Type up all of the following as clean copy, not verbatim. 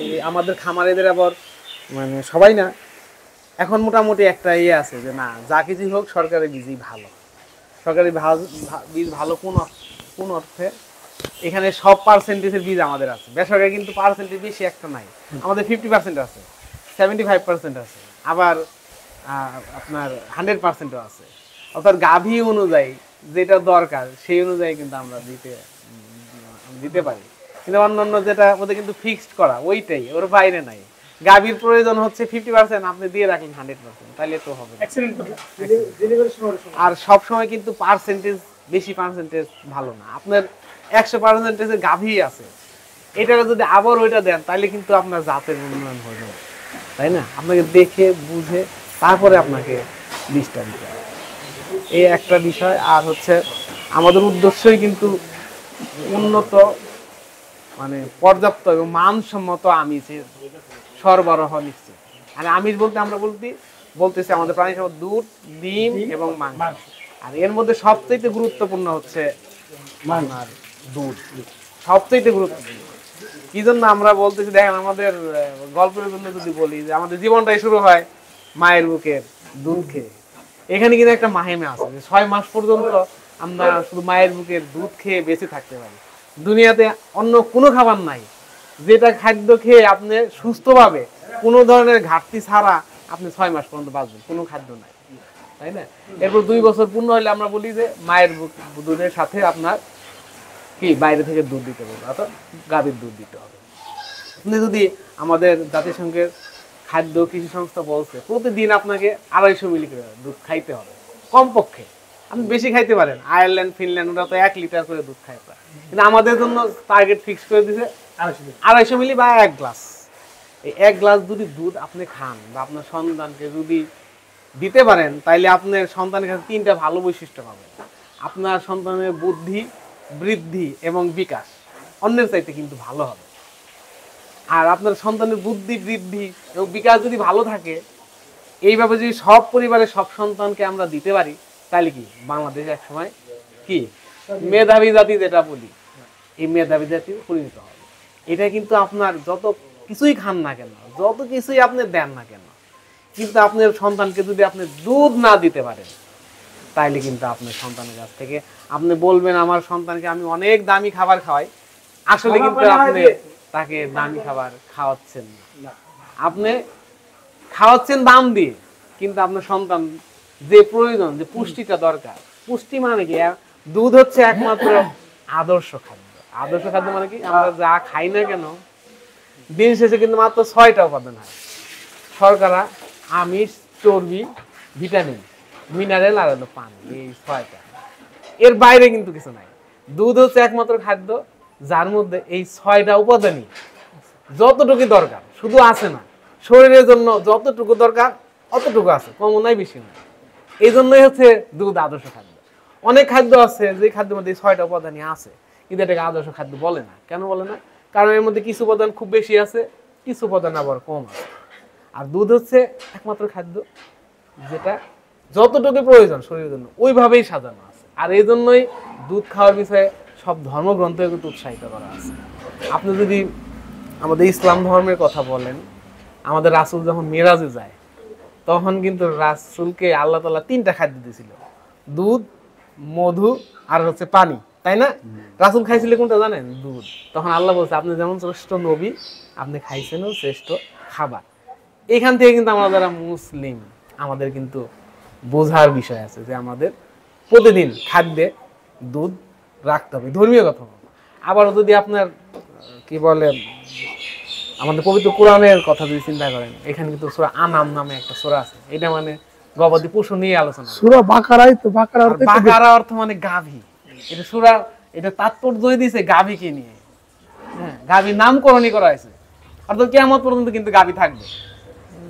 এই আমাদের খামারিদের আবার মানে সবাই না, এখন মোটামুটি একটা ইয়ে আছে যে না, যা কিছুই হোক সরকারি বীজই ভালো। সরকারি বীজ ভালো কোন অর্থে, এখানে সব পার্সেন্টেজের বীজ আমাদের আছে। বেসরকারি কিন্তু পার্সেন্টেজ বেশি একটা নাই, আমাদের 50% আছে, 75% আছে, আবার আপনার 100%ও আছে। অর্থাৎ গাভী অনুযায়ী যেটা দরকার সেই অনুযায়ী কিন্তু আমরা দিতে পারি। কিন্তু অন্যান্য যেটা ওদের কিন্তু ফিক্সড করা, ওইটাই, ওর বাইরে নাই। গাভীর প্রয়োজন হচ্ছে 50%, আপনি দিয়ে রাখলেন 100%, তাহলে তো হবে। আর সব সময় কিন্তু পার্সেন্টেজ, বেশি পার্সেন্টেজ ভালো না। আপনার 100%-এর গাভী আছে, এটাকে যদি আবার ওইটা দেন তাহলে কিন্তু আপনার জাতের উন্নয়ন হয়ে যাবে, তাই না? আপনাকে দেখে বুঝে তারপরে আপনাকে বীজটা দিতে হবে, এই একটা বিষয়। আর হচ্ছে আমাদের উদ্দেশ্যই কিন্তু উন্নত, মানে পর্যাপ্ত এবং মানসম্মত আমিষের সরবরাহ নিশ্চিত। আর আমিষ বলতে আমরা বলতেছি আমাদের প্রাণী সম্পদ, দুধ, ডিম এবং মাংস। আর এর মধ্যে সবচেয়ে গুরুত্বপূর্ণ হচ্ছে আপনার দুধ, সবচেয়ে গুরুত্বপূর্ণ। কি জন্য আমরা বলতেছি, দেখেন আমাদের গল্পের জন্য যদি বলি যে আমাদের জীবনটাই শুরু হয় মায়ের বুকের দুধ খেয়ে। এখানে কিন্তু একটা মাহিমা আছে যে 6 মাস পর্যন্ত আমরা শুধু মায়ের বুকের দুধ খেয়ে বেঁচে থাকতে পারি। দুনিয়াতে অন্য কোনো খাবার নাই যেটা খাদ্য খেয়ে আপনি সুস্থভাবে কোনো ধরনের ঘাটতি ছাড়া আপনি 6 মাস পর্যন্ত বাঁচবেন, কোনো খাদ্য নাই, তাই না? এরপর 2 বছর পূর্ণ হলে আমরা বলি যে মায়ের দুধের সাথে আপনার কি বাইরে থেকে দুধ দিতে হবে, অর্থাৎ গাভীর দুধ দিতে হবে। আপনি যদি আমাদের জাতিসংঘের খাদ্য কৃষি সংস্থা বলছে প্রতিদিন আপনাকে 250 মিলি করে দুধ খাইতে হবে কমপক্ষে। আপনি বেশি খাইতে পারেন, আয়ারল্যান্ড, ফিনল্যান্ড ওরা তো 1 লিটার করে দুধ খায় প্রায়, কিন্তু আমাদের জন্য টার্গেট ফিক্স করে দিয়েছে 250 মিলি বা 1 গ্লাস। এই 1 গ্লাস যদি দুধ আপনি খান বা আপনার সন্তানকে যদি দিতে পারেন, তাইলে আপনার সন্তানের কাছে 3টা ভালো বৈশিষ্ট্য পাবেন। আপনার সন্তানের বুদ্ধি, বৃদ্ধি এবং বিকাশ অন্যের চাইতে কিন্তু ভালো হবে। আর আপনার সন্তানের বুদ্ধি, বৃদ্ধি এবং বিকাশ যদি ভালো থাকে, এইভাবে যদি সব পরিবারের সব সন্তানকে আমরা দিতে পারি, তাহলে কি বাংলাদেশ একসময় কি মেধাবী জাতি যেটা বলি, এই মেধাবী জাতি পরিণত হবে। এটা কিন্তু আপনার যত কিছুই খান না কেন, যত কিছুই আপনি দেন না কেন, কিন্তু আপনার সন্তানকে যদি আপনি দুধ না দিতে পারেন, তাইলে কিন্তু আপনার সন্তানের কাছ থেকে আপনি বলবেন আমার সন্তানকে আমি অনেক দামি খাবার খাওয়াই, আসলে কিন্তু আপনি তাকে দামি খাবার খাওয়াচ্ছেন না, আপনি খাওয়াচ্ছেন দাম দিয়ে, কিন্তু আপনার সন্তান যে প্রয়োজন, যে পুষ্টিটা দরকার, পুষ্টি মানে কি, দুধ হচ্ছে একমাত্র আদর্শ খাদ্য। আদর্শ খাদ্য মানে কি, আমরা যা খাই না কেন দিন শেষে কিন্তু মাত্র 6টা উপাদান হয়: শর্করা, আমিষ, চর্বি, ভিটামিন, মিনারেল আর হলো পানি, এই 6টা। এর বাইরে কিন্তু কিছু নাই। দুধ হচ্ছে একমাত্র খাদ্য যার মধ্যে এই 6টা উপাদানই যতটুকু দরকার, শুধু আছে না, শরীরের জন্য যতটুকু দরকার অতটুকু আছে, কম নাই বেশি না। এই জন্যই হচ্ছে দুধ আদর্শ খাদ্য। অনেক খাদ্য আছে যে খাদ্যের মধ্যে 6টা উপাদানই আছে, কিন্তু এটাকে আদর্শ খাদ্য বলে না। কেন বলে না? কারণ এর মধ্যে কিছু উপাদান খুব বেশি আছে, কিছু উপাদান আবার কম আছে। আর দুধ হচ্ছে একমাত্র খাদ্য যেটা যতটুকু প্রয়োজন শরীরের জন্য ওইভাবেই সাজানো আছে। আর এই জন্যই দুধ খাওয়ার বিষয়ে সব ধর্মগ্রন্থে কিন্তু উৎসাহিত করা আছে। আপনি যদি আমাদের ইসলাম ধর্মের কথা বলেন, আমাদের রাসূল যখন মেরাজে যায় তখন কিন্তু রাসূলকে আল্লাহ তাআলা 3টা খাদ্য দিয়েছিল: দুধ, মধু আর হচ্ছে পানি, তাই না? রাসূল খাইছিল কোনটা জানেন? দুধ। তখন আল্লাহ বলছে আপনি যেমন শ্রেষ্ঠ নবী, আপনি খাইছেনও শ্রেষ্ঠ খাবার। এখান থেকে কিন্তু আমরা যারা মুসলিম, আমাদের কিন্তু বোঝার বিষয় আছে যে আমাদের প্রতিদিন খাদ্যে দুধ রাখতে হবে, ধর্মীয় কথা। আবার যদি আপনার কি বলে আমাদের পবিত্র কোরআনের কথা যদি চিন্তা করেন, এখানে কিন্তু সূরা আনাম নামে একটা সূরা আছে, এটা মানে গবাদি পশু নিয়ে আলোচনা। সূরা বাকারাই তো, বাকারা অর্থ মানে গাভী। এটা সূরা, এটা তাৎপর্যই দিয়েছে গাভীকে নিয়ে। হ্যাঁ, গাভীর নামকরণই করা হয়েছে, অর্থাৎ কিয়ামত পর্যন্ত কিন্তু গাভী থাকবে,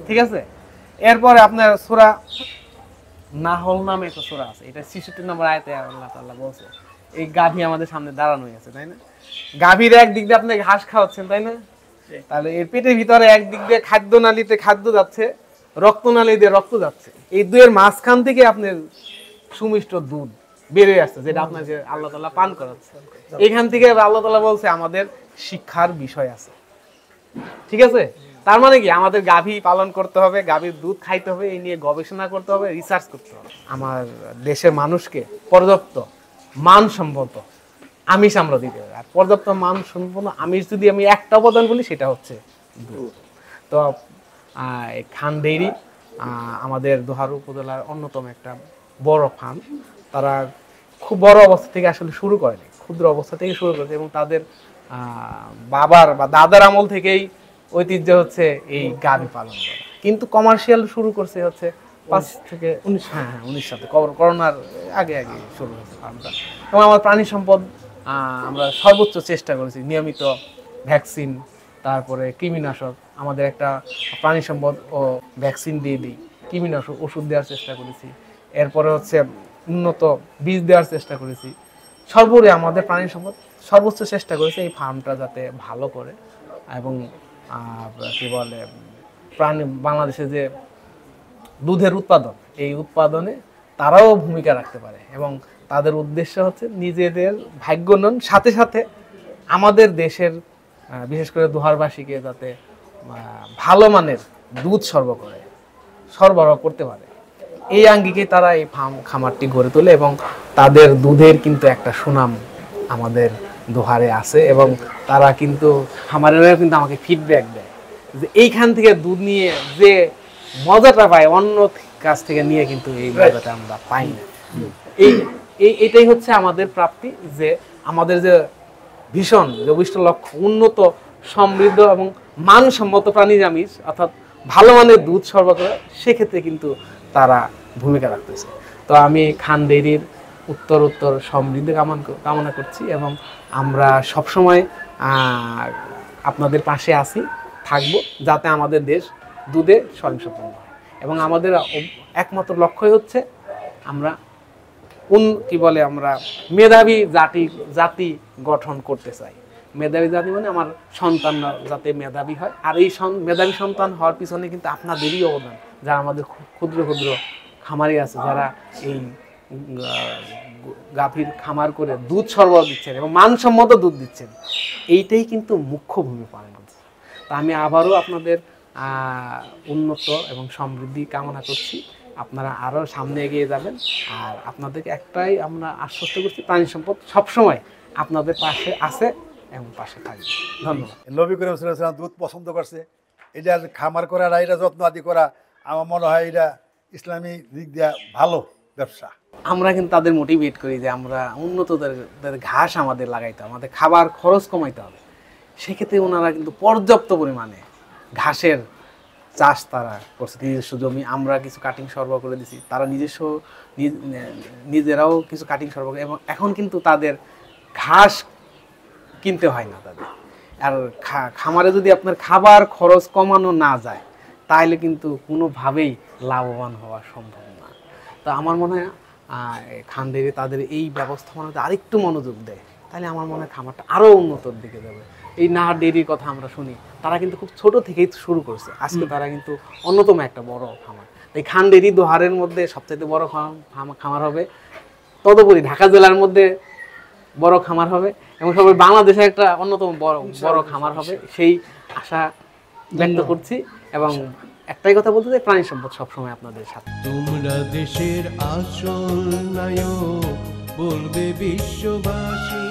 ঠিক আছে? এরপরে আপনার সূরা নাহল নামে একটা সূরা আছে, এটা 66 নম্বর আয়াতে আল্লাহ তাআলা বলছে এই গাভী আমাদের সামনে দাঁড়ানো হয়েছে, তাই না? গাভীর একদিক দিয়ে আপনি ঘাস খাওয়াচ্ছেন, তাই না? তাহলে এর পেটের ভিতরে একদিক দিয়ে খাদ্য নালীতে খাদ্য যাচ্ছে, রক্তনালী দিয়ে রক্ত যাচ্ছে, এই দুয়ের মাঝখান থেকে আপনার সুমিষ্ট দুধ বেরিয়ে আসছে, যেটা আপনার যে আল্লাহ তাআলা পান করাচ্ছে। এখান থেকে আল্লাহ তাআলা বলছে আমাদের শিক্ষার বিষয় আছে, ঠিক আছে, তার মানে কি আমাদের গাভী পালন করতে হবে, গাভীর দুধ খাইতে হবে, এই নিয়ে গবেষণা করতে হবে, রিসার্চ করতে হবে। আমার দেশের মানুষকে পর্যাপ্ত মানসম্মত আমিষ আমরা দিতে হবে। আর পর্যাপ্ত মানসম্পন্ন আমিষ যদি আমি একটা উপাদান বলি সেটা হচ্ছে দুধ। তো খান ডেইরি আমাদের দোহার উপজেলার অন্যতম একটা বড় ফার্ম। তারা খুব বড় অবস্থা থেকে আসলে শুরু করেনি, ক্ষুদ্র অবস্থা থেকে শুরু করেছে এবং তাদের বাবার বা দাদার আমল থেকেই ঐতিহ্য হচ্ছে এই গাভী পালন করা। কিন্তু কমার্শিয়াল শুরু করছে হচ্ছে 5 থেকে 19, হ্যাঁ 19 সালে করোনার আগে আগে শুরু হয়েছে ফার্মটা। এবং আমার প্রাণী সম্পদ আমরা সর্বোচ্চ চেষ্টা করেছি, নিয়মিত ভ্যাকসিন, তারপরে কৃমিনাশক, আমাদের একটা প্রাণী সম্পদ ও ভ্যাকসিন দিয়ে দিই, কৃমিনাশক ওষুধ দেওয়ার চেষ্টা করেছি। এরপরে হচ্ছে উন্নত বীজ দেওয়ার চেষ্টা করেছি। সর্বোপরি আমাদের প্রাণী সম্পদ সর্বোচ্চ চেষ্টা করেছে এই ফার্মটা যাতে ভালো করে এবং কি বলে বাংলাদেশে যে দুধের উৎপাদন, এই উৎপাদনে তারাও ভূমিকা রাখতে পারে এবং তাদের উদ্দেশ্য হচ্ছে নিজেদের ভাগ্য উন্নয়ন সাথে সাথে আমাদের দেশের বিশেষ করে দোহারবাসীকে যাতে ভালো মানের দুধ সরবরাহ করতে পারে, এই আঙ্গিকে তারা এই খামারটি গড়ে তোলে এবং তাদের দুধের কিন্তু একটা সুনাম আমাদের দোহারে আছে। এবং তারা কিন্তু খামারেরা কিন্তু আমাকে ফিডব্যাক দেয় যে এইখান থেকে দুধ নিয়ে যে মজাটা পায় অন্য কাছ থেকে নিয়ে কিন্তু এই মজাটা আমরা পাই না। এটাই হচ্ছে আমাদের প্রাপ্তি, যে আমাদের যে ভীষণ অভিষ্ট লক্ষ্য উন্নত, সমৃদ্ধ এবং মানসম্মত প্রাণী আমিষ অর্থাৎ ভালো মানের দুধ সরবরাহ করা, সেক্ষেত্রে কিন্তু তারা ভূমিকা রাখতেছে। তো আমি খান ডেইরির উত্তর সমৃদ্ধি কামনা করছি এবং আমরা সবসময় আপনাদের পাশে আছি, থাকবো, যাতে আমাদের দেশ দুধে স্বয়ংসম্পূর্ণ হয়। এবং আমাদের একমাত্র লক্ষ্যই হচ্ছে আমরা আমরা মেধাবী জাতি গঠন করতে চাই। মেধাবী জাতি মানে আমার সন্তানরা যাতে মেধাবী হয়, আর এই মেধাবী সন্তান হওয়ার পিছনে কিন্তু আপনাদেরই অবদান, যারা আমাদের ক্ষুদ্র ক্ষুদ্র খামারি আছে, যারা এই গাভীর খামার করে দুধ সরবরাহ দিচ্ছেন এবং মানসম্মত দুধ দিচ্ছেন, এইটাই কিন্তু মুখ্য ভূমিকা পালন করছে। তা আমি আবারও আপনাদের উন্নত এবং সমৃদ্ধি কামনা করছি। আপনারা আরও সামনে এগিয়ে যাবেন। আর আপনাদেরকে একটাই আমরা আশ্বস্ত করছি, প্রাণী সম্পদ সবসময় আপনাদের পাশে আছে এবং পাশে থাকবে। ধন্যবাদ। নবী করিম সাল্লাল্লাহু আলাইহি ওয়াসাল্লাম দুধ পছন্দ করছে, এটা খামার করা, এটা যত্ন আদি করা, আমার মনে হয় এটা ইসলামী দিক দিয়ে ভালো ব্যবসা। আমরা কিন্তু তাদের মোটিভেট করি যে আমরা উন্নতদের ঘাস আমাদের লাগাইতে হবে, আমাদের খাবার খরচ কমাইতে হবে। সেক্ষেত্রে ওনারা কিন্তু পর্যাপ্ত পরিমাণে ঘাসের চাষ তারা করছে, নিজস্ব জমি, আমরা কিছু কাটিং সরবরাহ করে দিছি, তারা নিজেরাও কিছু কাটিং সরবরাহ, এবং এখন কিন্তু তাদের ঘাস কিনতে হয় না তাদের। আর খামারে যদি আপনার খাবার খরচ কমানো না যায়, তাহলে কিন্তু কোনোভাবেই লাভবান হওয়া সম্ভব না। তো আমার মনে হয় খান ডেইরি তাদের এই ব্যবস্থাপনাতে আরেকটু মনোযোগ দেয়, তাহলে আমার মনে হয় খামারটা আরও উন্নতর দিকে যাবে। এই নাহার ডেইরির কথা আমরা শুনি, তারা কিন্তু খুব ছোট থেকেই শুরু করছে, আজকে তারা কিন্তু অন্যতম একটা বড় খামার। এই খান ডেইরি দোহারের মধ্যে সবচেয়ে বড় খামার হবে, তদুপরি ঢাকা জেলার মধ্যে বড় খামার হবে এবং সবাই বাংলাদেশে একটা অন্যতম বড় খামার হবে, সেই আশা ব্যক্ত করছি। এবং একটাই কথা বলতে চাই, প্রাণী সম্পদ সবসময় আপনাদের সাথে। তোমরা দেশের আসল নায়ক, বলবে বিশ্ববাসী।